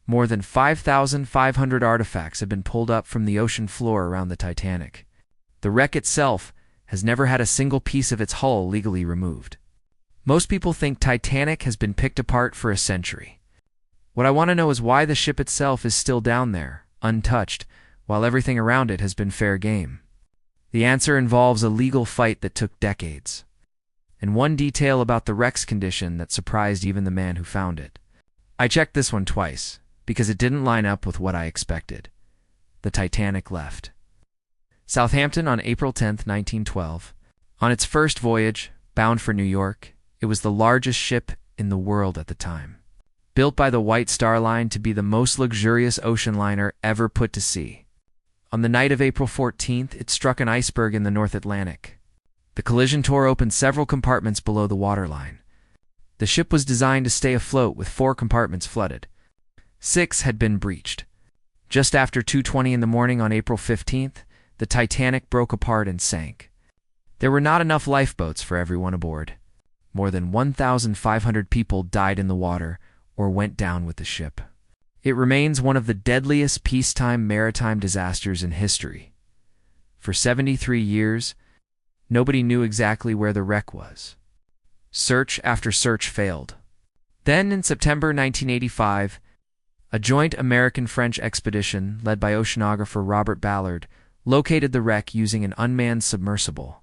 More than 5,500 artifacts have been pulled up from the ocean floor around the Titanic. The wreck itself has never had a single piece of its hull legally removed. Most people think Titanic has been picked apart for a century. What I want to know is why the ship itself is still down there, untouched, while everything around it has been fair game. The answer involves a legal fight that took decades. And one detail about the wreck's condition that surprised even the man who found it. I checked this one twice, because it didn't line up with what I expected. The Titanic left Southampton on April 10, 1912. On its first voyage, bound for New York, it was the largest ship in the world at the time. Built by the White Star Line to be the most luxurious ocean liner ever put to sea. On the night of April 14th, it struck an iceberg in the North Atlantic. The collision tore open several compartments below the waterline. The ship was designed to stay afloat with 4 compartments flooded. 6 had been breached. Just after 2:20 in the morning on April 15th, the Titanic broke apart and sank. There were not enough lifeboats for everyone aboard. More than 1,500 people died in the water or went down with the ship. It remains one of the deadliest peacetime maritime disasters in history. For 73 years, nobody knew exactly where the wreck was. Search after search failed. Then, in September 1985, a joint American-French expedition led by oceanographer Robert Ballard located the wreck using an unmanned submersible.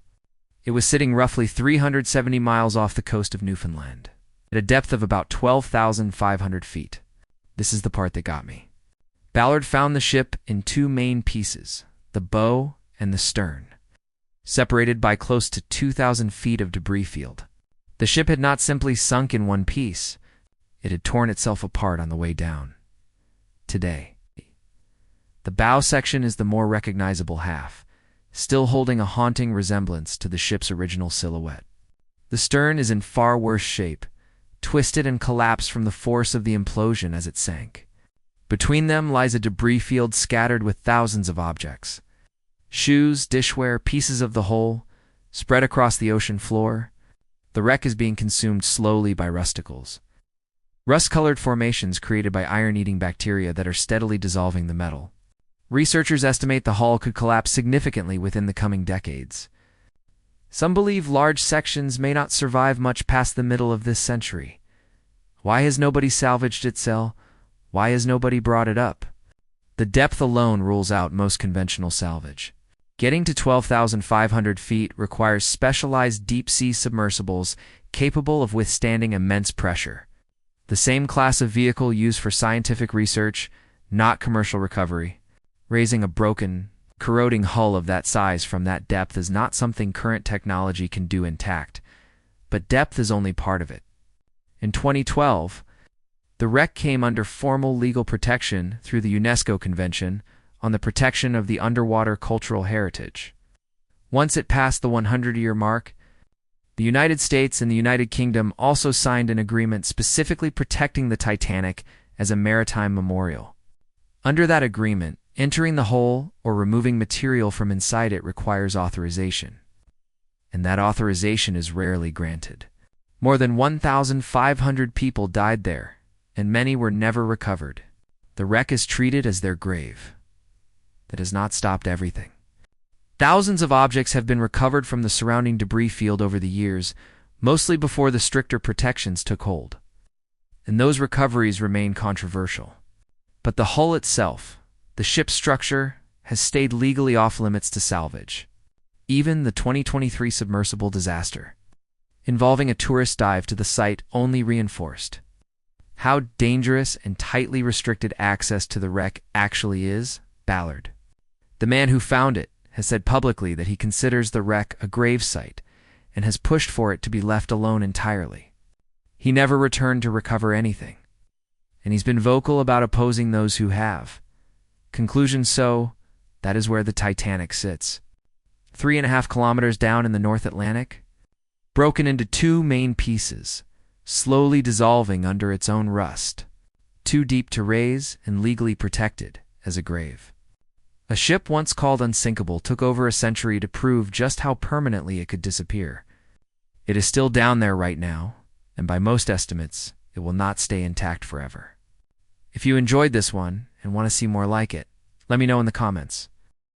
It was sitting roughly 370 miles off the coast of Newfoundland, at a depth of about 12,500 feet. This is the part that got me. Ballard found the ship in 2 main pieces, the bow and the stern, separated by close to 2,000 feet of debris field. The ship had not simply sunk in one piece, it had torn itself apart on the way down. Today, the bow section is the more recognizable half, still holding a haunting resemblance to the ship's original silhouette. The stern is in far worse shape, twisted and collapsed from the force of the implosion as it sank. Between them lies a debris field scattered with thousands of objects. Shoes, dishware, pieces of the hull, spread across the ocean floor. The wreck is being consumed slowly by rusticles, rust-colored formations created by iron-eating bacteria that are steadily dissolving the metal. Researchers estimate the hull could collapse significantly within the coming decades. Some believe large sections may not survive much past the middle of this century. Why has nobody salvaged it, Sel? Why has nobody brought it up? The depth alone rules out most conventional salvage. Getting to 12,500 feet requires specialized deep-sea submersibles capable of withstanding immense pressure. The same class of vehicle used for scientific research, not commercial recovery. Raising a broken, corroding hull of that size from that depth is not something current technology can do intact, but depth is only part of it. In 2012, the wreck came under formal legal protection through the UNESCO Convention on the Protection of the Underwater Cultural Heritage. Once it passed the 100-year mark, the United States and the United Kingdom also signed an agreement specifically protecting the Titanic as a maritime memorial. Under that agreement, entering the hull or removing material from inside it requires authorization, and that authorization is rarely granted. More than 1,500 people died there, and many were never recovered. The wreck is treated as their grave. That has not stopped everything. Thousands of objects have been recovered from the surrounding debris field over the years, mostly before the stricter protections took hold. And those recoveries remain controversial. But the hull itself, the ship's structure, has stayed legally off-limits to salvage. Even the 2023 submersible disaster, involving a tourist dive to the site, only reinforced how dangerous and tightly restricted access to the wreck actually is. Ballard, the man who found it, has said publicly that he considers the wreck a grave site and has pushed for it to be left alone entirely. He never returned to recover anything, and he's been vocal about opposing those who have. Conclusion: so, that is where the Titanic sits. 3.5 kilometers down in the North Atlantic, broken into 2 main pieces, slowly dissolving under its own rust, too deep to raise and legally protected as a grave. A ship once called unsinkable took over a century to prove just how permanently it could disappear. It is still down there right now, and by most estimates, it will not stay intact forever. If you enjoyed this one and want to see more like it, let me know in the comments.